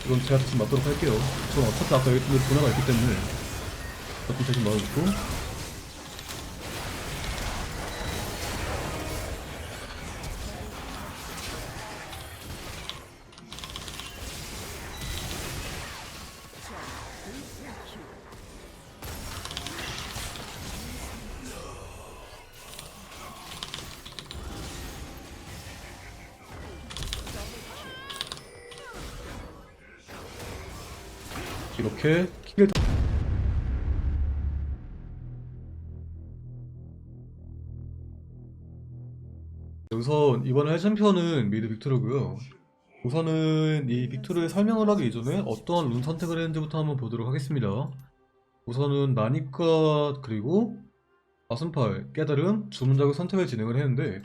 이건 제가 대신 맞도록 할게요. 저는 어차피 아까 얘기했던 대로 분야가 있기 때문에 저좀 대신 맞아주고. 이렇게 킬을 우선 이번 할 챔피언은 미드 빅토르고요. 우선은 이 빅토르의 설명을 하기 이전에 어떠한 룬 선택을 했는지부터 한번 보도록 하겠습니다. 우선은 난입과 그리고 마순팔, 깨달음, 주문작을 선택을 진행을 했는데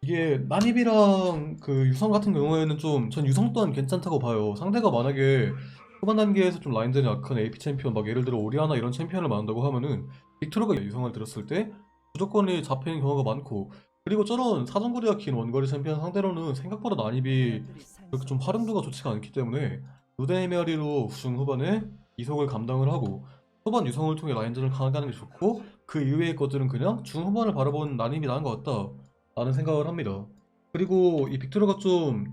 이게 난입이랑 그 유성 같은 경우에는 좀 전 유성 또한 괜찮다고 봐요. 상대가 만약에 초반 단계에서 좀 라인전이 약한 AP 챔피언 막 예를 들어 오리아나 이런 챔피언을 만든다고 하면은 빅토르가 유성을 들었을 때 무조건이 잡히는 경우가 많고, 그리고 저런 사정거리가 긴 원거리 챔피언 상대로는 생각보다 난입이 그렇게 좀 활용도가 좋지가 않기 때문에 루데의 메아리로 중후반에 이속을 감당을 하고 초반 유성을 통해 라인전을 강하게 하는 게 좋고, 그 이외의 것들은 그냥 중후반을 바라보는 난임이 나은 것 같다 라는 생각을 합니다. 그리고 이 빅토르가 좀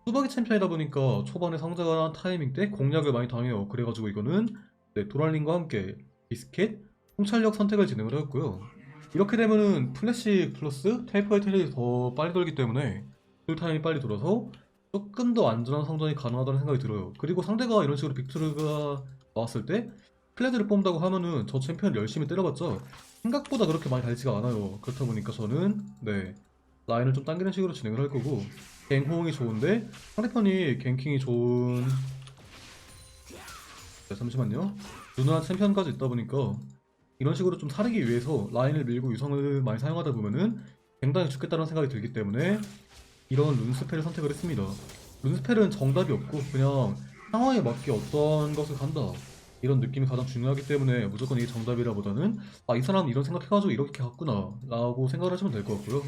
뚜벅이 챔피언이다 보니까 초반에 상대가 타이밍 때 공략을 많이 당해요. 그래가지고 이거는 네, 도랄린과 함께 비스켓, 통찰력 선택을 진행을 했고요. 이렇게 되면은 플래시 플러스 테이프의 텔이 더 빨리 돌기 때문에 그 타임이 빨리 돌아서 조금 더 안전한 성전이 가능하다는 생각이 들어요. 그리고 상대가 이런 식으로 빅토르가 나왔을 때 클레드를 뽑는다고 하면은 저 챔피언을 열심히 때려봤자 생각보다 그렇게 많이 달지가 않아요. 그렇다 보니까 저는 네, 라인을 좀 당기는 식으로 진행을 할 거고, 갱 호응이 좋은데 상대편이 갱킹이 좋은 네, 잠시만요. 누누한 챔피언까지 있다 보니까 이런 식으로 좀 사르기 위해서 라인을 밀고 유성을 많이 사용하다 보면은 굉장히 죽겠다는 생각이 들기 때문에 이런 룬스펠을 선택을 했습니다. 룬스펠은 정답이 없고 그냥 상황에 맞게 어떤 것을 간다 이런 느낌이 가장 중요하기 때문에 무조건 이게 정답이라보다는 아, 이 사람 이런 생각해가지고 이렇게 갔구나 라고 생각을 하시면 될 것 같고요.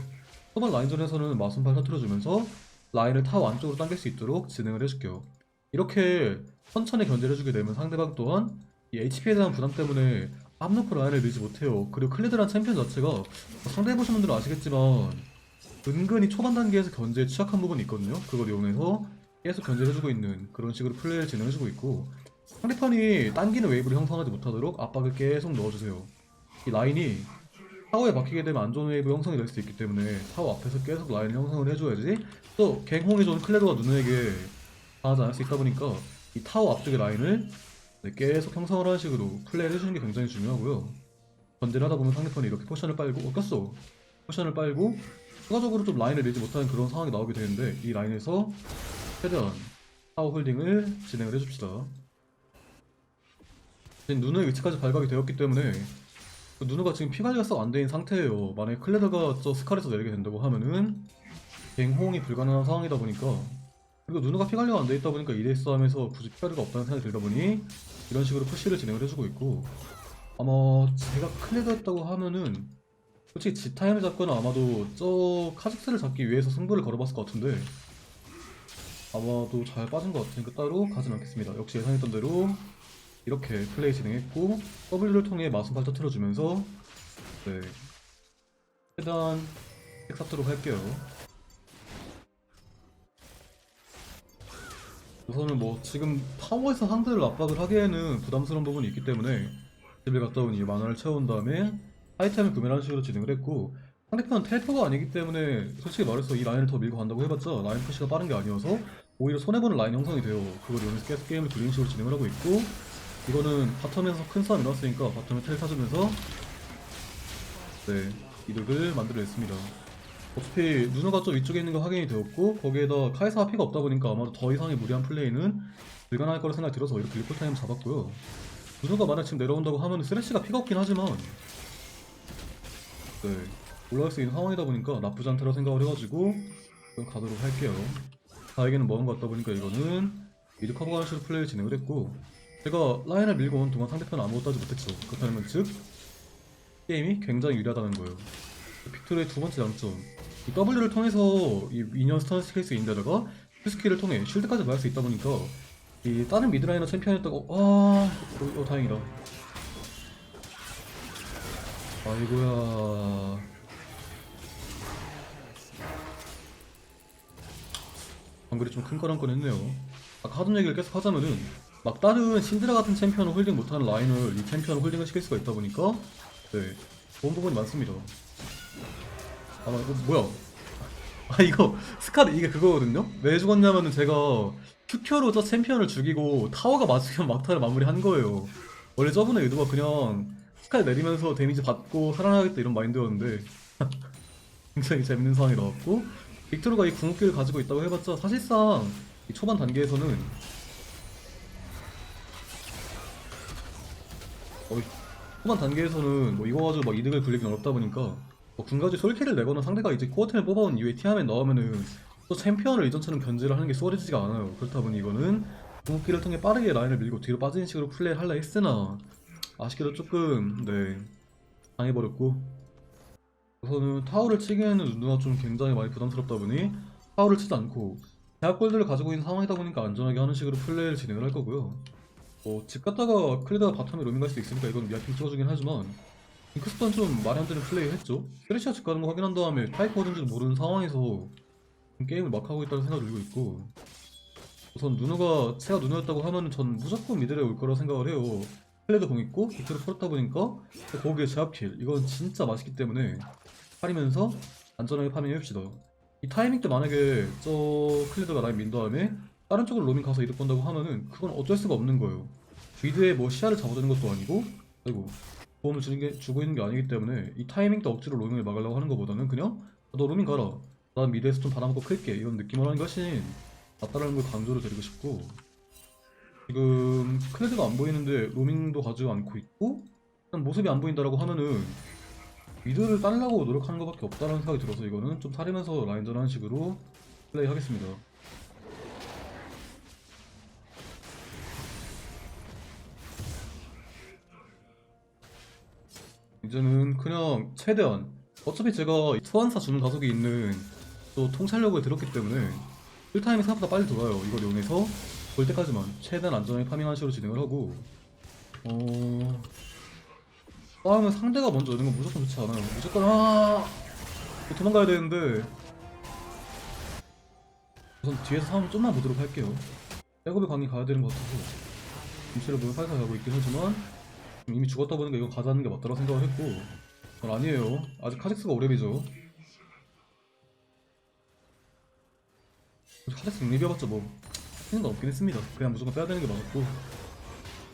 초반 라인전에서는 마순팔 터트려주면서 라인을 탑 안쪽으로 당길 수 있도록 진행을 해줄게요. 이렇게 천천히 견제를 해주게 되면 상대방 또한 이 HP에 대한 부담 때문에 압 놓고 라인을 밀지 못해요. 그리고 클리드란 챔피언 자체가 상대해보신 분들은 아시겠지만 은근히 초반 단계에서 견제에 취약한 부분이 있거든요. 그걸 이용해서 계속 견제를 해주고 있는 그런 식으로 플레이를 진행해주고 있고, 상대편이 당기는 웨이브를 형성하지 못하도록 압박을 계속 넣어주세요. 이 라인이 타워에 박히게 되면 안전 웨이브 형성이 될 수 있기 때문에 타워 앞에서 계속 라인 형성을 해줘야지 또 갱홍이 좋은 클레드와 누누에게 당하지 않을 수 있다 보니까 이 타워 앞쪽의 라인을 네, 계속 형성을 하는 식으로 플레이를 해주는 게 굉장히 중요하고요. 견제를 하다 보면 상대편이 이렇게 포션을 빨고 꼈어. 포션을 빨고 추가적으로 좀 라인을 내지 못하는 그런 상황이 나오게 되는데 이 라인에서 최대한 타워 홀딩을 진행을 해줍시다. 지금 누누의 위치까지 발각이 되었기 때문에 누누가 지금 피관리가 썩 안 된 상태예요. 만약에 클레드가 저 스칼에서 내리게 된다고 하면은 갱호응이 불가능한 상황이다 보니까, 그리고 누누가 피관리가 안 돼 있다 보니까 2대1 싸움에서 굳이 피관리가 없다는 생각이 들다 보니 이런 식으로 푸시를 진행을 해주고 있고, 아마 제가 클레드였다고 하면은 솔직히 지타임을 잡거나 아마도 저 카직스를 잡기 위해서 승부를 걸어봤을 것 같은데 아마도 잘 빠진 것 같으니까 따로 가진 않겠습니다. 역시 예상했던 대로 이렇게 플레이 진행했고 W를 통해 마순팔 터트려주면서 네, 최대한 색 쌓도록 할게요. 우선은 뭐 지금 타워에서 상대를 압박을 하기에는 부담스러운 부분이 있기 때문에 집에 갔다 오니 만화를 채운 다음에 아이템을 구매하는 식으로 진행을 했고, 상대편은 텔포가 아니기 때문에 솔직히 말해서 이 라인을 더 밀고 간다고 해봤자 라인 푸시가 빠른 게 아니어서 오히려 손해보는 라인 형성이 돼요. 그걸 이용해서 계속 게임을 돌리는 식으로 진행을 하고 있고, 이거는 바텀에서 큰 싸움이 일어났으니까 바텀에 텔 타주면서 네, 이득을 만들어냈습니다. 어차피 누누가 좀 위쪽에 있는 거 확인이 되었고 거기에다 카이사가 피가 없다 보니까 아마도 더 이상의 무리한 플레이는 불가능할 거라 생각이 들어서 이렇게 리콜 타임 잡았고요. 누누가 만약 지금 내려온다고 하면 쓰레쉬가 피가 없긴 하지만 네, 올라갈 수 있는 상황이다 보니까 나쁘지 않다고 생각을 해가지고 그럼 가도록 할게요. 다에게는 먹은 것 같다 보니까 이거는 미드 커버하는 식으로 플레이를 진행을 했고, 제가 라인을 밀고 온 동안 상대편은 아무것도 하지 못했죠. 그렇다면 즉 게임이 굉장히 유리하다는 거예요. 빅토르의 두 번째 장점, 이 W를 통해서 이 미니언 스턴 스킬스인데다가 Q 스킬을 통해 쉴드까지 맞을 수 있다 보니까 이 다른 미드라이너 챔피언이었다고 다행이다. 아이고야. 방글이 좀 큰 거란 건 했네요. 아까 하던 얘기를 계속 하자면은 막 다른 신드라 같은 챔피언을 홀딩 못하는 라인을 이 챔피언을 홀딩을 시킬 수가 있다 보니까 네 좋은 부분이 많습니다. 아 이거 뭐야? 아 이거 스카드 이게 그거거든요? 왜 죽었냐면은 제가 큐큐로 저 챔피언을 죽이고 타워가 맞으면 막타를 마무리한 거예요. 원래 저분의 의도가 그냥 스카드 내리면서 데미지 받고 살아나겠다 이런 마인드였는데 굉장히 재밌는 상황이 나왔고 빅토르가 이 궁극기를 가지고 있다고 해봤자 사실상 이 초반 단계에서는 어, 초반 단계에서는 뭐 이거 가지고 막 이득을 굴리긴 어렵다 보니까 뭐 군가지 솔킬을 내거나 상대가 이제 코어템을 뽑아온 이후에 티아멧 나오면은 또 챔피언을 이전처럼 견제를 하는 게 수월해지지가 않아요. 그렇다 보니 이거는 궁극기를 통해 빠르게 라인을 밀고 뒤로 빠지는 식으로 플레이를 하려 했으나 아쉽게도 조금 네 당해버렸고 우선은 타워를 치기에는 누누가 좀 굉장히 많이 부담스럽다 보니 타워를 치지 않고 대학 골드를 가지고 있는 상황이다 보니까 안전하게 하는 식으로 플레이를 진행을 할 거고요. 집 갔다가 클리다가 바텀에 로밍 갈 수도 있으니까 이건 미아킹 찍어주긴 하지만 잉크스프는 좀 말이 안 되는 플레이 했죠. 세레시아 집 가는 거 확인한 다음에 타이커 어딘지도 모르는 상황에서 게임을 막 하고 있다는 생각을 들고 있고 우선 누누가 제가 누누였다고 하면은 전 무조건 미드에 올 거라 생각을 해요. 플레이도 공 있고 빅토를 풀었다 보니까 거기에 제압킬 이건 진짜 맛있기 때문에 팔이면서 안전하게 파밍해봅시다. 이 타이밍 때 만약에 저 클리드가 라인 민 다음에 다른 쪽으로 로밍 가서 이득 본다고 하면은 그건 어쩔 수가 없는 거예요. 미드에 뭐 시야를 잡아주는 것도 아니고 아이고 도움을 주고 있는 게 아니기 때문에 이 타이밍 때 억지로 로밍을 막으려고 하는 것보다는 그냥 너 로밍 가라 난 미드에서 좀 바람먹고 클게 이런 느낌으로 하는 것이 맞다라는 걸 강조를 드리고 싶고 지금 클레드가 안 보이는데 로밍도 가지고 않고 있고 그냥 모습이 안 보인다라고 하면은 미드를 따려고 노력하는 것밖에 없다는 생각이 들어서 이거는 좀 사리면서 라인전하는 식으로 플레이 하겠습니다. 이제는 그냥 최대한 어차피 제가 소환사 주는 가속이 있는 또 통찰력을 들었기 때문에 킬타임이 생각보다 빨리 돌아요. 이걸 이용해서 볼 때까지만 최대한 안전하게 파밍하는 식으로 진행을 하고 싸우면 상대가 먼저 오는 건 무조건 좋지 않아요. 무조건 도망가야 되는데 우선 뒤에서 상황 좀만 보도록 할게요. 백업의 강이 가야 되는 것 같아서 김치를 보면 살살 가고 있긴 하지만 이미 죽었다 보니까 이거 가자는 게 맞다고 생각을 했고 그건 아니에요. 아직 카직스가 오래비죠. 카직스 리뷰해봤자 뭐 하는 건 없긴 했습니다. 그냥 무조건 빼야 되는 게 맞았고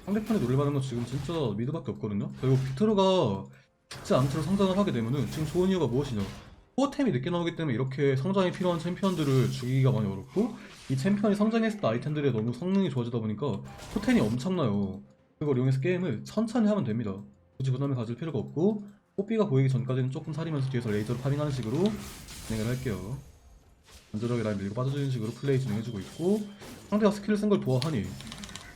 상대편에 노릴만한 건 지금 진짜 미드밖에 없거든요. 결국 빅토르가 죽지 않도록 성장을 하게 되면은 지금 좋은 이유가 무엇이냐 코어템이 늦게 나오기 때문에 이렇게 성장이 필요한 챔피언들을 죽이기가 많이 어렵고 이 챔피언이 성장했을 때 아이템들이 너무 성능이 좋아지다 보니까 포텐이 엄청나요. 그걸 이용해서 게임을 천천히 하면 됩니다. 굳이 부담을 가질 필요가 없고 뽀삐가 보이기 전까지는 조금 사리면서 뒤에서 레이저로 파밍하는 식으로 진행을 할게요. 안전하게 라인 밀고 빠져주는 식으로 플레이 진행해주고 있고 상대가 스킬을 쓴 걸 보아하니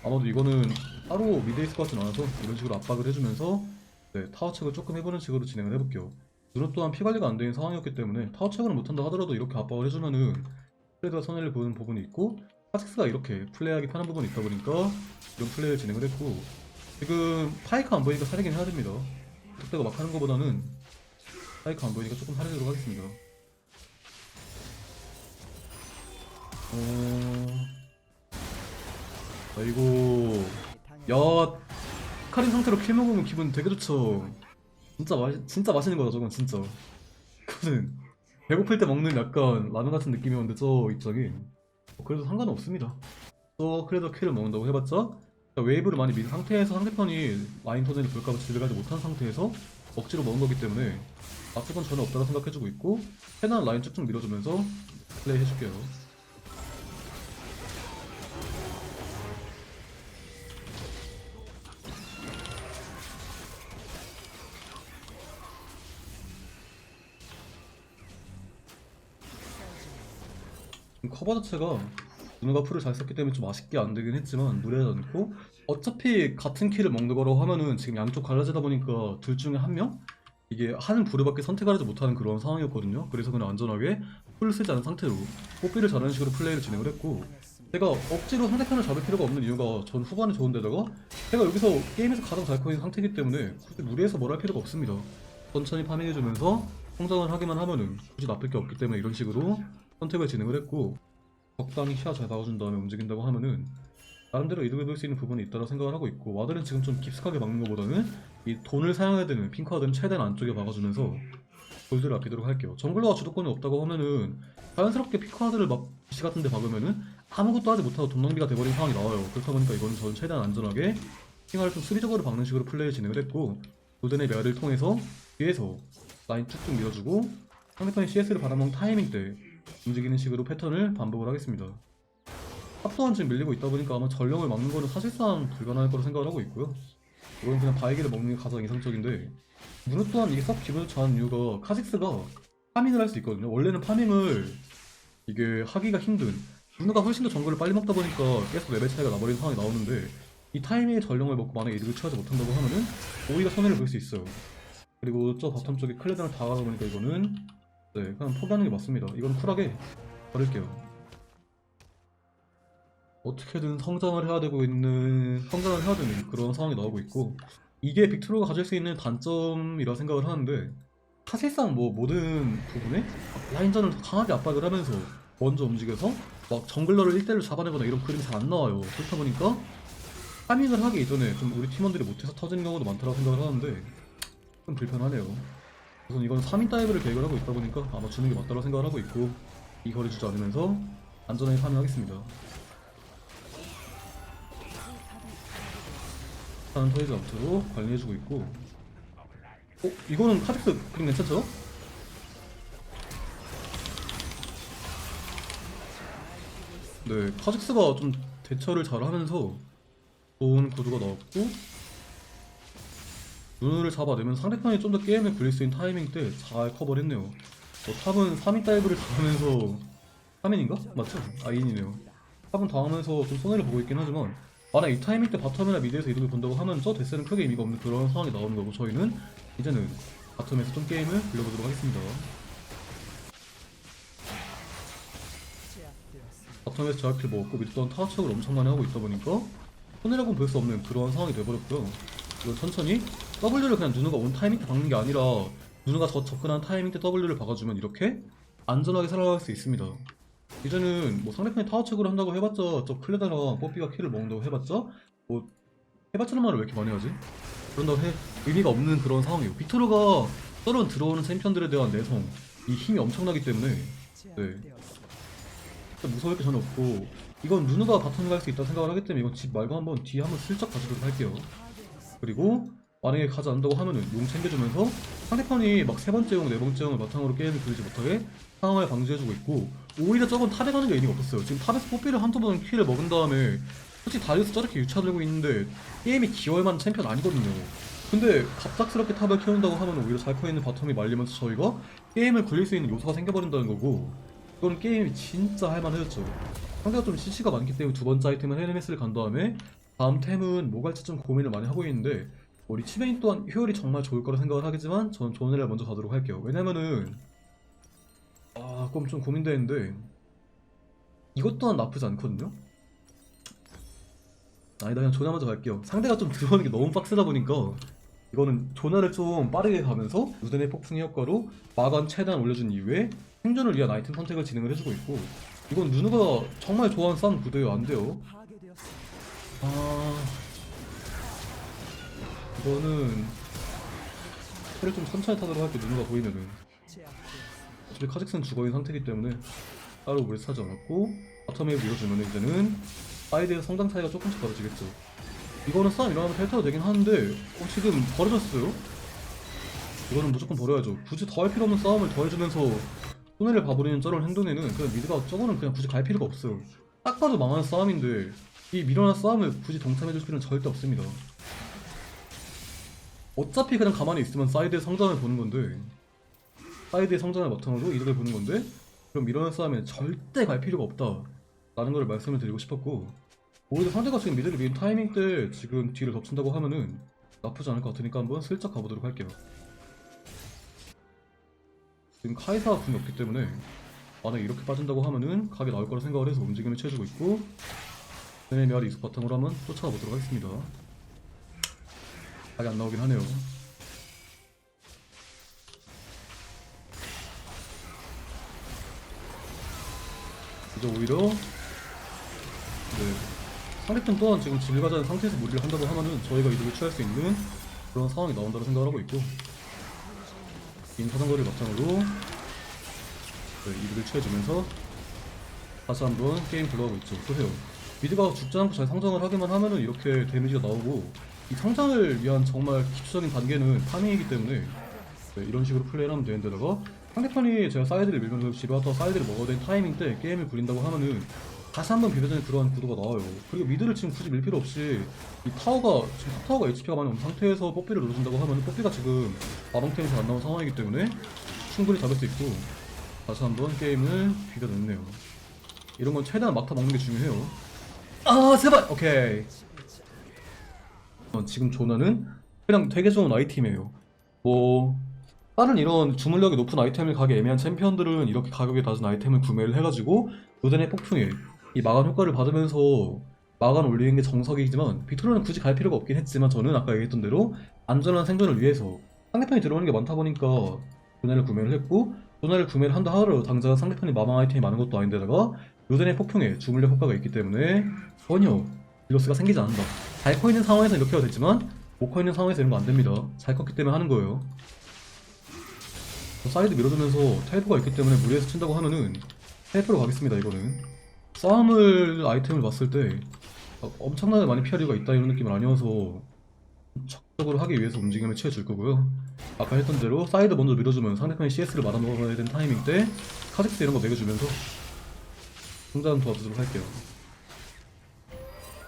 아마도 이거는 따로 미드에 있을 것 같진 않아서 이런 식으로 압박을 해주면서 네, 타워 체크를 조금 해보는 식으로 진행을 해볼게요. 누누 또한 피관리가 안 되는 상황이었기 때문에 타워 체크를 못한다 하더라도 이렇게 압박을 해주면은 플레이가 선을 보는 부분이 있고 카직스가 이렇게 플레이하기 편한 부분이 있다 보니까 이런 플레이를 진행을 했고 지금 파이크 안 보이니까 사리긴 해야 됩니다. 그때가 막 하는 것보다는 파이크 안 보이니까 조금 사리도록 하겠습니다. 아이고 야 카린 상태로 킬 먹으면 기분 되게 좋죠. 진짜 맛있는 거다 저건 진짜. 그거는 배고플 때 먹는 약간 라면 같은 느낌이었는데 저 입장이 그래도 상관은 없습니다. 또 그래도 킬을 먹는다고 해봤자 웨이브를 많이 밀은 상태에서 상대편이 라인 터전이 볼까봐 집에 가지 못한 상태에서 억지로 먹은 거기 때문에 나쁠 건 전혀 없다고 생각해주고 있고 최대한 라인 쭉쭉 밀어주면서 플레이 해줄게요. 커버 자체가 누누가 풀을 잘 썼기 때문에 좀 아쉽게 안 되긴 했지만 무리하지 않고 어차피 같은 키를 먹는 거라고 하면은 지금 양쪽 갈라지다 보니까 둘 중에 한 명? 이게 하는 부류밖에 선택하지 못하는 그런 상황이었거든요. 그래서 그냥 안전하게 풀을 쓰지 않은 상태로 뽀삐를 잘하는 식으로 플레이를 진행을 했고 제가 억지로 상대편을 잡을 필요가 없는 이유가 전 후반에 좋은데다가 제가 여기서 게임에서 가장 잘 커있는 상태이기 때문에 굳이 무리해서 뭘 할 필요가 없습니다. 천천히 파밍해주면서 성장을 하기만 하면은 굳이 나쁠 게 없기 때문에 이런 식으로 선택을 진행을 했고, 적당히 시야 잘 봐준 다음에 움직인다고 하면은 나름대로 이득을 볼 수 있는 부분이 있다고 생각을 하고 있고, 와드는 지금 좀 깊숙하게 막는 것보다는 이 돈을 사용해야 되는 핑크와드는 최대한 안쪽에 막아주면서 골드를 아끼도록 할게요. 정글러가 주도권이 없다고 하면은 자연스럽게 핑크와드를 막 BC 같은 데 박으면은 아무것도 하지 못하고 돈 낭비가 돼버린 상황이 나와요. 그렇다 보니까 이거는 저는 최대한 안전하게 핑화를 좀 수비적으로 박는 식으로 플레이를 진행을 했고, 골든의 메아를 통해서 뒤에서 라인 쭉쭉 밀어주고 상대편이 CS를 받아먹는 타이밍 때 움직이는 식으로 패턴을 반복을 하겠습니다. 탑도한 지금 밀리고 있다 보니까 아마 전령을 막는 거는 사실상 불가능할 거라 생각을 하고 있고요. 이건 그냥 바이기를 먹는 게 가장 이상적인데, 누누 또한 이게 썩 기분이 좋아하는 이유가 카직스가 파밍을 할 수 있거든요. 원래는 파밍을 이게 하기가 힘든, 누누가 훨씬 더 정글을 빨리 먹다 보니까 계속 레벨 차이가 나버리는 상황이 나오는데, 이 타이밍에 전령을 먹고 만약에 이득을 취하지 못한다고 하면은 오히려 손해를 볼 수 있어요. 그리고 저 바텀 쪽에 클레드를 다 가다 보니까 이거는 그냥 포기하는 게 맞습니다. 이건 쿨하게 버릴게요. 어떻게든 성장을 해야 되는 그런 상황이 나오고 있고, 이게 빅토르가 가질 수 있는 단점이라 생각을 하는데, 사실상 뭐 모든 부분에 라인전을 더 강하게 압박을 하면서 먼저 움직여서 막 정글러를 1대1로 잡아내거나 이런 그림이 잘 안 나와요. 그렇다 보니까 파밍을 하기 이전에 좀 우리 팀원들이 못해서 터지는 경우도 많다고 생각을 하는데, 좀 불편하네요. 우선 이건 3인 다이브를 계획을 하고 있다 보니까 아마 주는 게 맞다고 생각을 하고 있고, 이 거리 주지 않으면서 안전하게 파밍하겠습니다. 하는 토이즈 아트로 관리해주고 있고, 이거는 카직스 그림 괜찮죠? 네, 카직스가 좀 대처를 잘 하면서 좋은 구도가 나왔고, 눈을 잡아내면 상대편이 좀 더 게임에 굴릴 수 있는 타이밍 때 잘 커버를 했네요. 탑은 3인 다이브를 당하면서 3인인가? 맞죠? 아, 2인이네요. 탑은 당하면서 좀 손해를 보고 있긴 하지만, 만약 이 타이밍 때 바텀이나 미드에서 이득을 본다고 하면 저 데스는 크게 의미가 없는 그런 상황이 나오는 거고, 저희는 이제는 바텀에서 좀 게임을 굴려보도록 하겠습니다. 바텀에서 제압킬 먹었고 미드 또한 타워 추적을 엄청 많이 하고 있다 보니까 손해라고는 볼 수 없는 그런 상황이 돼버렸고요. 이건 천천히 W를 그냥 누누가 온 타이밍 때 박는 게 아니라, 누누가 더 접근한 타이밍 때 W를 박아주면 이렇게 안전하게 살아갈 수 있습니다. 이제는 뭐 상대편이 타워 체크를 한다고 해봤자, 저 클레다랑 뽀삐가 킬을 먹는다고 해봤자 뭐 해봤자는 말을 왜 이렇게 많이 하지? 그런다고 의미가 없는 그런 상황이에요. 빅토르가 썰은 들어오는 챔피언들에 대한 내성, 이 힘이 엄청나기 때문에 무서울 게 전혀 없고, 이건 누누가 바텀에 갈 수 있다 생각을 하기 때문에 이건 집 말고 한번 뒤에 한번 슬쩍 가주도록 할게요. 그리고 만약에 가지 않는다고 하면은 용 챙겨주면서 상대편이 막 세 번째 용, 네 번째 용을 바탕으로 게임을 굴리지 못하게 상황을 방지해주고 있고, 오히려 저건 탑에 가는 게 의미가 없었어요. 지금 탑에서 뽀삐를 한두 번 킬을 먹은 다음에 솔직히 다리우스 저렇게 유차들고 있는데 게임이 기어할 만한 챔피언 아니거든요. 근데 갑작스럽게 탑을 키운다고 하면 오히려 잘 커있는 바텀이 말리면서 저희가 게임을 굴릴 수 있는 요소가 생겨버린다는 거고, 이건 게임이 진짜 할만해졌죠. 상대가 좀 CC가 많기 때문에 두 번째 아이템은 헤르메스를 간 다음에 다음 템은 뭐 갈지 좀 고민을 많이 하고 있는데, 우리 치베인 또한 효율이 정말 좋을 거라 생각을 하겠지만 저는 조네를 먼저 가도록 할게요. 왜냐면은 그럼 좀 고민되는데 이것 또한 나쁘지 않거든요? 아니다, 그냥 조나 먼저 갈게요. 상대가 좀 들어오는 게 너무 빡세다 보니까 이거는 조나를 좀 빠르게 가면서 루덴의 폭풍의 효과로 마간 최대한 올려준 이후에 생존을 위한 아이템 선택을 진행을 해주고 있고, 이건 누누가 정말 좋아하는 싸움 구도예요. 안 돼요. 이거는 패를 좀 천천히 타도록 할게. 누누가 보이면은 어차피 카직스는 죽어있는 상태이기 때문에 따로 무리해서 타지 않았고, 바텀에 밀어주면 이제는 사이드의 성장 차이가 조금씩 벌어지겠죠. 이거는 싸움 일어나면 펠타도 되긴 하는데 지금 버려졌어요? 이거는 무조건 버려야죠. 굳이 더 할 필요 없는 싸움을 더 해주면서 손해를 봐버리는 저런 행동에는 그냥 미드가 저거는 그냥 굳이 갈 필요가 없어요. 딱 봐도 망하는 싸움인데 이 밀어난 싸움을 굳이 동참해줄 필요는 절대 없습니다. 어차피 그냥 가만히 있으면 사이드의 성장을 보는 건데, 사이드의 성장을 바탕으로 이득을 보는 건데, 그럼 밀어낸 싸움에 절대 갈 필요가 없다 라는 걸 말씀을 드리고 싶었고, 오히려 상대가 지금 미드를 미는 타이밍 때 지금 뒤를 덮친다고 하면은 나쁘지 않을 것 같으니까 한번 슬쩍 가보도록 할게요. 지금 카이사가 궁이 없기 때문에 만약에 이렇게 빠진다고 하면은 각이 나올 거라 생각을 해서 움직임을 취해주고 있고, 네메미아를 이속 바탕으로 한번 쫓아가 보도록 하겠습니다. 각이 안 나오긴 하네요. 이제 오히려 상대편 또한 지금 질가자는 상태에서 무리를 한다고 하면은 저희가 이득을 취할 수 있는 그런 상황이 나온다고 생각을 하고 있고, 긴 사정거리 바탕으로 이득을 취해주면서 다시 한번 게임 들어가고 있죠. 보세요. 미드가 죽지 않고 잘 성장을 하기만 하면은 이렇게 데미지가 나오고, 이 성장을 위한 정말 기초적인 단계는 파밍이기 때문에 이런 식으로 플레이를 하면 되는데다가, 상대편이 제가 사이드를 밀면서 집에 왔다가 사이드를 먹어야 되는 타이밍 때 게임을 부린다고 하면은 다시 한번 비벼전에 들어가는 구도가 나와요. 그리고 미드를 지금 굳이 밀 필요 없이 이 타워가 지금 탑타워가 HP가 많이 없는 상태에서 뽀삐를 눌러준다고 하면은 뽀삐가 지금 마방템이 잘 안 나온 상황이기 때문에 충분히 잡을 수 있고, 다시 한번 게임을 비벼냈네요. 이런 건 최대한 막타 먹는 게 중요해요. 아 제발! 오케이. 지금 조나는 그냥 되게 좋은 아이템이에요. 뭐 다른 이런 주물력이 높은 아이템을 가기 애매한 챔피언들은 이렇게 가격이 낮은 아이템을 구매를 해가지고 요덴의 폭풍에 이 마간 효과를 받으면서 마간 올리는 게 정석이지만, 빅토르는 굳이 갈 필요가 없긴 했지만 저는 아까 얘기했던 대로 안전한 생존을 위해서 상대편이 들어오는 게 많다 보니까 조나를 구매를 했고, 조나를 구매를 한다 하더라도 당장 상대편이 마방 아이템이 많은 것도 아닌데다가 요덴의 폭풍에 주물력 효과가 있기 때문에 전혀 딜로스가 생기지 않는다. 잘 커있는 상황에서 이렇게 해도 됐지만 못 커있는 상황에서 이런 거 안됩니다. 잘 컸기 때문에 하는 거예요. 사이드 밀어주면서 텔포가 있기 때문에 무리해서 친다고 하면은 텔포로 가겠습니다. 이거는 싸움을 아이템을 봤을 때 엄청나게 많이 피할 이유가 있다 이런 느낌은 아니어서 적극적으로 하기 위해서 움직임을 취해줄 거고요. 아까 했던 대로 사이드 먼저 밀어주면 상대편이 CS를 말아먹어야 되는 타이밍 때 카직스 이런 거 매겨주면서 성장 도와주도록 할게요.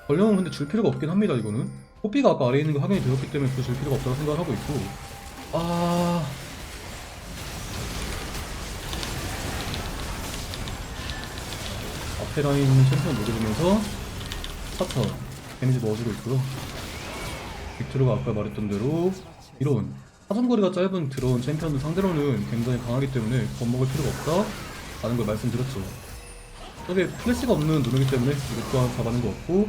전령은 근데 줄 필요가 없긴 합니다. 이거는 뽀삐가 아까 아래에 있는 거 확인이 되었기 때문에 그 줄 필요가 없다고 생각을 하고 있고, 앞에 라인 챔피언 녹여주면서 스타터 데미지 넣어주고 있고요. 빅토르가 아까 말했던 대로 이런 사정거리가 짧은 들어온 챔피언들 상대로는 굉장히 강하기 때문에 겁먹을 필요가 없다 라는 걸 말씀드렸죠. 저게 플래시가 없는 누르기 때문에 이것 또한 잡아낸 거 없고,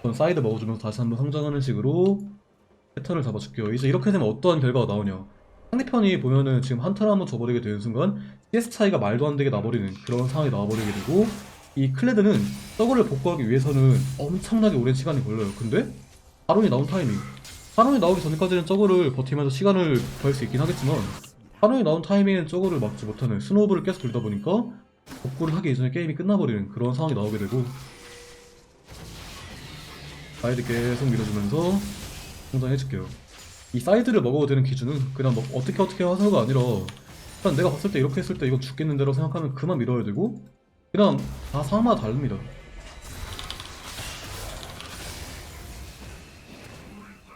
전 사이드 먹어주면서 다시 한번 성장하는 식으로 패턴을 잡아줄게요. 이제 이렇게 되면 어떠한 결과가 나오냐, 상대편이 보면은 지금 한타를 한번 줘버리게 되는 순간 CS 차이가 말도 안 되게 나버리는 그런 상황이 나와버리게 되고, 이 클레드는 저거를 복구하기 위해서는 엄청나게 오랜 시간이 걸려요. 근데 바론이 나온 타이밍, 바론이 나오기 전까지는 저거를 버티면서 시간을 벌 수 있긴 하겠지만, 바론이 나온 타이밍엔 저거를 막지 못하는 스노우볼을 계속 돌다 보니까 복구를 하기 이전에 게임이 끝나버리는 그런 상황이 나오게 되고, 사이드 계속 밀어주면서 성장해줄게요. 이 사이드를 먹어도 되는 기준은 그냥 뭐 어떻게 하서가 아니라 일단 내가 봤을 때 이렇게 했을 때 이거 죽겠는데라고 생각하면 그만 밀어야 되고, 그냥 다 상황마다 다릅니다.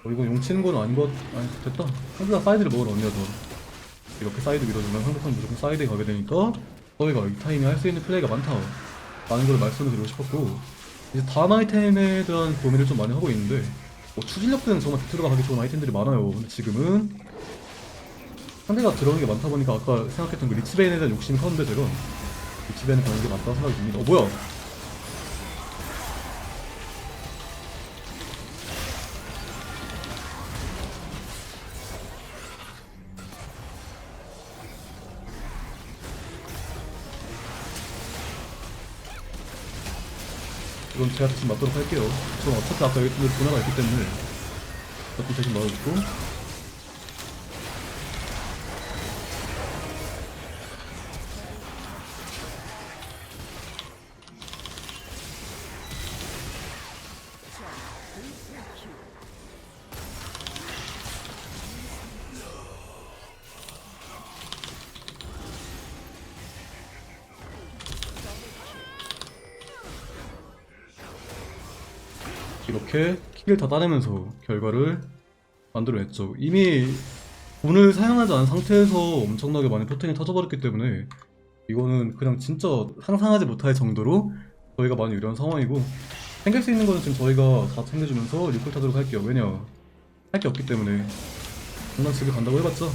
이거 용치는 건 아닌 것, 아니 됐다. 상대가 사이드를 먹으러 언니가 더 이렇게 사이드 밀어주면 상대편 무조건 사이드에 가게 되니까 저희가 이 타이밍에 할 수 있는 플레이가 많다 라는 걸 말씀을 드리고 싶었고, 이제 다음 아이템에 대한 고민을 좀 많이 하고 있는데, 뭐 추진력 때는 정말 빅토르가 가기 좋은 아이템들이 많아요. 근데 지금은 상대가 들어오는 게 많다 보니까 아까 생각했던 그 리치베인에 대한 욕심이 컸는데 제가 리치베인을 가는 게 맞다고 생각이 듭니다. 뭐야? 이건 제가 대신 맞도록 할게요. 전 어차피 아까 얘기했던 대로 분야가 있기 때문에 저도 대신 맞아주고. 이렇게 킬을 다 따내면서 결과를 만들어냈죠. 이미 돈을 사용하지 않은 상태에서 엄청나게 많은 포텐이 터져버렸기 때문에 이거는 그냥 진짜 상상하지 못할 정도로 저희가 많이 유리한 상황이고, 챙길 수 있는 거는 지금 저희가 다 챙겨주면서 리콜 타도록 할게요. 왜냐, 할 게 없기 때문에. 장난치게 간다고 해봤자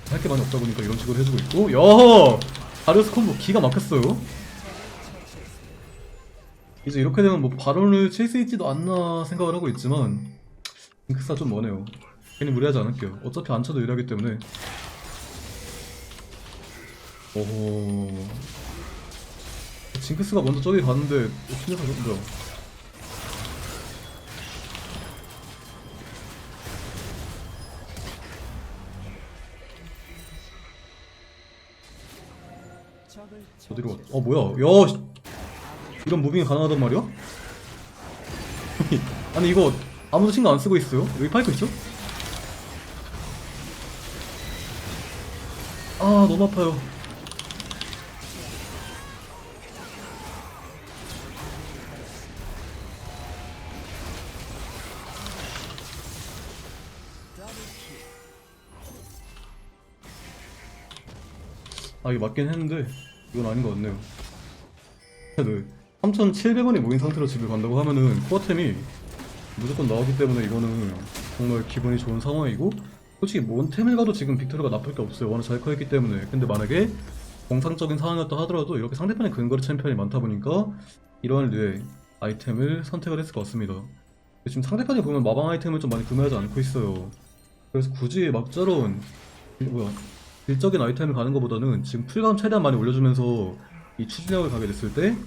할 게 많이 없다 보니까 이런 식으로 해주고 있고, 야! 다리우스 콤보 기가 막혔어요. 이제 이렇게 되면 뭐 바론을 칠 수 있지도 않나 생각을 하고 있지만 징크스가 좀 머네요. 괜히 무리하지 않을게요. 어차피 안 쳐도 유리하기 때문에. 오호. 징크스가 먼저 저기 갔는데 신뢰가 뭐야? 어디로 갔? 뭐야? 야, 이런 무빙이 가능하단 말이야? 아니 이거 아무도 신경 안 쓰고 있어요? 여기 파이크 있죠? 아 너무 아파요. 아 이게 맞긴 했는데 이건 아닌 것 같네요. 네. 3,700원이 모인 상태로 집에 간다고 하면은 코어템이 무조건 나오기 때문에 이거는 정말 기분이 좋은 상황이고, 솔직히 뭔 템을 가도 지금 빅토르가 나쁠 게 없어요. 워낙 잘 커있기 때문에. 근데 만약에 정상적인 상황이었다 하더라도 이렇게 상대편에 근거리 챔피언이 많다 보니까 이러한 류의 아이템을 선택을 했을 것 같습니다. 지금 상대편이 보면 마방 아이템을 좀 많이 구매하지 않고 있어요. 그래서 굳이 막자론 일적인 아이템을 가는 것보다는 지금 풀감 최대한 많이 올려주면서 이 추진력을 가게 됐을 때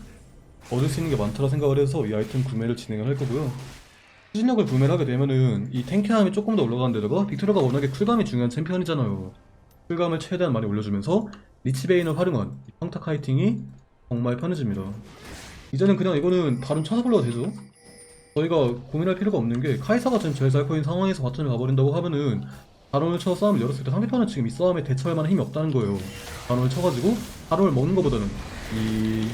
얻을 수 있는 게 많다고 생각을 해서 이 아이템 구매를 진행을 할 거고요. 추진력을 구매를 하게 되면은 이 탱키함이 조금 더 올라가는 데다가 빅토르가 워낙에 쿨감이 중요한 챔피언이잖아요. 쿨감을 최대한 많이 올려주면서 리치베인을 활용한 이 평타 카이팅이 정말 편해집니다. 이제는 그냥 이거는 바로 쳐서 불러도 되죠. 저희가 고민할 필요가 없는 게 카이사가 지금 제일 잘 커인 상황에서 바텀을 가버린다고 하면은 바론을 쳐서 싸움을 열었을 때 상대편은 지금 이 싸움에 대처할 만한 힘이 없다는 거예요. 바론을 쳐가지고 바론을 먹는 것보다는 이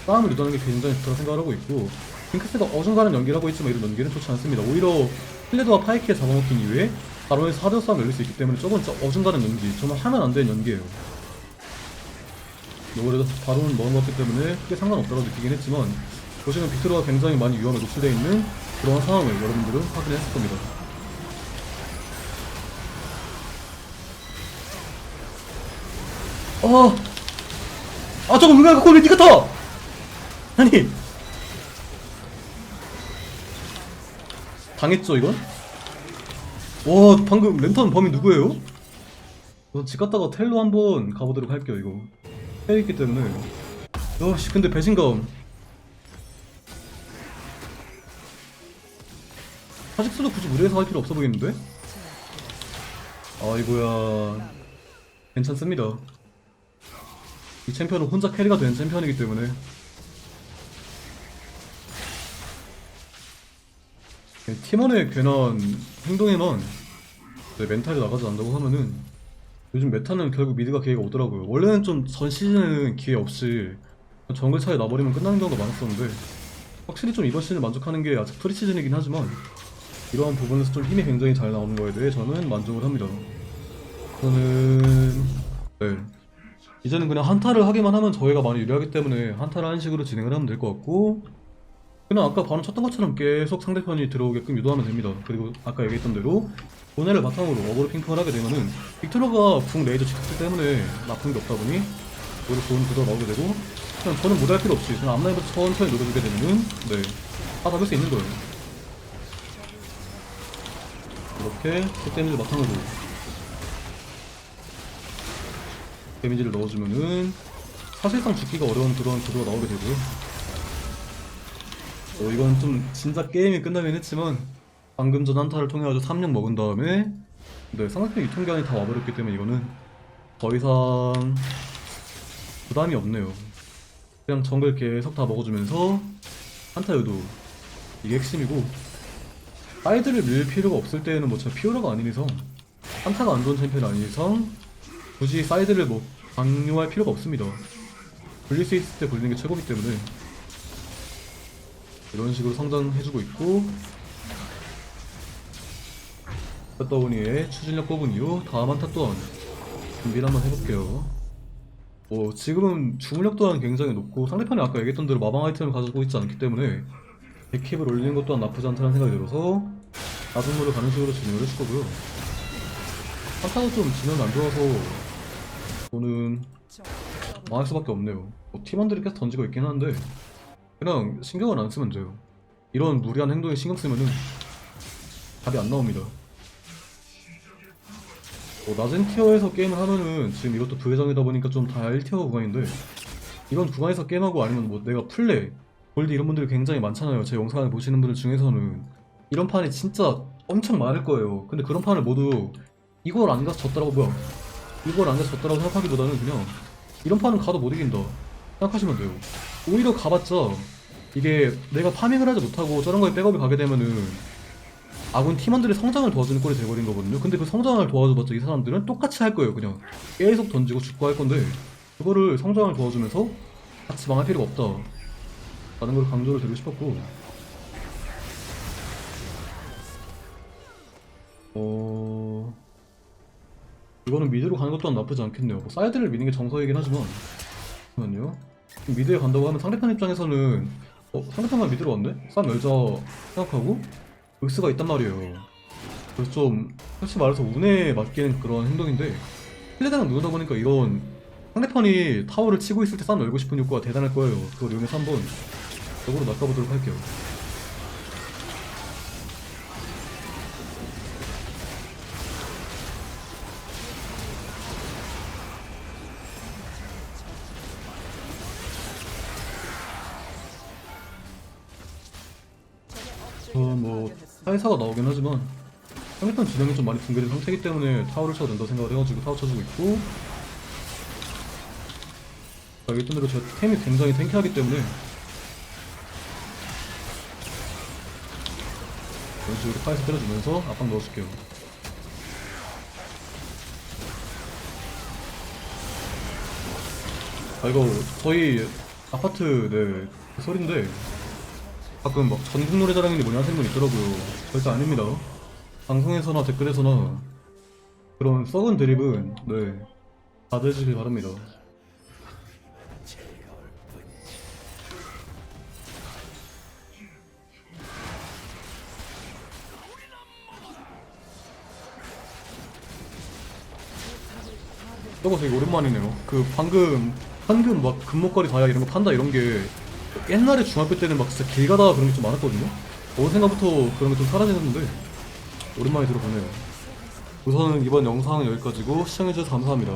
싸움을 유도하는 게 굉장히 좋다고 생각을 하고 있고, 징크스가 어중간한 연기를 하고 있지만 이런 연기는 좋지 않습니다. 오히려 필레드와 파이키에 잡아먹힌 이후에 바론에서 하드 싸움을 열릴 수 있기 때문에 저건 진짜 어중간한 연기, 정말 하면 안 되는 연기예요. 그래도 바론을 먹은 것 같기 때문에 크게 상관없다고 느끼긴 했지만 보시면 빅토르가 굉장히 많이 위험에 노출되어 있는 그런 상황을 여러분들은 확인했을 겁니다. 저거 누가 갖고 왜 니가 타! 아니 당했죠 이건? 와 방금 랜턴 범인 누구예요? 집 갔다가 텔로 한번 가보도록 할게요. 이거 텔 있기 때문에. 야씨 근데 배신감. 사직수도 굳이 무리해서 할 필요 없어 보이는데? 아이고야 괜찮습니다. 이 챔피언은 혼자 캐리가 된 챔피언이기 때문에. 팀원의 괜한 행동에만 멘탈이 나가지 않는다고 하면은 요즘 메타는 결국 미드가 기회가 오더라고요. 원래는 좀 전 시즌에는 기회 없이 정글 차이 나버리면 끝나는 경우가 많았었는데 확실히 좀 이번 시즌을 만족하는 게 아직 프리시즌이긴 하지만 이러한 부분에서 좀 힘이 굉장히 잘 나오는 거에 대해 저는 만족을 합니다. 저는 이제는 그냥 한타를 하기만 하면 저희가 많이 유리하기 때문에 한타를 하는 식으로 진행을 하면 될 것 같고, 그냥 아까 바로 쳤던 것처럼 계속 상대편이 들어오게끔 유도하면 됩니다. 그리고 아까 얘기했던 대로 보네를 바탕으로 어그로 핑퐁을 하게 되면은 빅토르가 궁 레이저 직스 때문에 나쁜 게 없다 보니 오히려 좋은 구도가 나오게 되고, 그냥 저는 무리할 필요 없이 그냥 앞라인부터 천천히 노려주게 되면은 다 잡을 수 있는 거예요. 이렇게 첫 데미지를 바탕으로 데미지를 넣어주면은 사실상 죽기가 어려운 그런 구도가 나오게 되고요. 이건 좀 진짜 게임이 끝나긴 했지만 방금 전 한타를 통해 가지고 3령 먹은 다음에 상대편 유통기한이 다 와버렸기 때문에 이거는 더 이상 부담이 없네요. 그냥 정글 계속 다 먹어주면서 한타 유도 이게 핵심이고, 사이드를 밀 필요가 없을 때에는 뭐 제가 피오라가 아닌 이상, 한타가 안 좋은 챔피언 아닌 이상 굳이 사이드를 뭐 강요할 필요가 없습니다. 굴릴 수 있을 때 굴리는 게 최고기 때문에 이런 식으로 성장해주고 있고, 다운이의 추진력 뽑은 이후 다음 한타 또한 준비를 한번 해볼게요. 지금은 주물력 또한 굉장히 높고 상대편이 아까 얘기했던 대로 마방 아이템을 가지고 있지 않기 때문에 백힙을 올리는 것 또한 나쁘지 않다는 생각이 들어서 나중으로 가는 식으로 진행을 했을 거고요. 한타가 좀 진행이 안 좋아서 저는 망할 수밖에 없네요. 뭐 팀원들이 계속 던지고 있긴 한데 그냥 신경을 안 쓰면 돼요. 이런 무리한 행동에 신경 쓰면은 답이 안 나옵니다. 뭐 낮은 티어에서 게임을 하면은 지금 이것도 부회장이다 보니까 좀 다 1티어 구간인데 이런 구간에서 게임하고 아니면 뭐 내가 플레, 골드 이런 분들이 굉장히 많잖아요. 제 영상을 보시는 분들 중에서는 이런 판이 진짜 엄청 많을 거예요. 근데 그런 판을 모두 이걸 안 가서 졌다라고 뭐야 이걸 안 가서 졌다라고 생각하기보다는 그냥 이런 판은 가도 못 이긴다 생각하시면 돼요. 오히려 가봤자 이게 내가 파밍을 하지 못하고 저런 거에 백업이 가게 되면은 아군 팀원들의 성장을 도와주는 꼴이 돼버린 거거든요. 근데 그 성장을 도와줘봤자 이 사람들은 똑같이 할 거예요. 그냥 계속 던지고 죽고 할 건데 그거를 성장을 도와주면서 같이 망할 필요가 없다 라는 걸 강조를 드리고 싶었고 이거는 미드로 가는 것도 나쁘지 않겠네요. 뭐 사이드를 미는 게 정석이긴 하지만 잠깐만요. 미드에 간다고 하면 상대편 입장에서는 상대편만 미드로 왔네? 싸움 열자 생각하고 의스가 있단 말이에요. 그래서 좀 솔직히 말해서 운에 맡기는 그런 행동인데 플레이당 누르다 보니까 이런 상대편이 타워를 치고 있을 때 싸움 열고 싶은 욕구가 대단할 거예요. 그걸 이용해서 한번 적으로 낚아보도록 할게요. 뭐 사회사가 나오긴 하지만 상대편 진영이 좀 많이 붕괴된 상태이기 때문에 타워를 쳐도 된다고 생각을 해가지고 타워 쳐주고 있고 알겠던 대로 제 템이 굉장히 탱키하기 때문에 이런 식으로 파에서 때려주면서 압박 넣어줄게요. 이거 저희 아파트 그 소린데 가끔 막 전국 노래자랑인데 뭐냐 하시는 분 있더라고요. 절대 아닙니다. 방송에서나 댓글에서나 그런 썩은 드립은 받으시길 바랍니다. 저거 되게 오랜만이네요. 그 방금 막 금목걸이 다이아 이런 거 판다 이런 게 옛날에 중학교 때는 막 진짜 길 가다가 그런 게 좀 많았거든요. 어느 생각부터 그런 게 좀 사라지는데 오랜만에 들어보네요. 우선은 이번 영상은 여기까지고 시청해주셔서 감사합니다.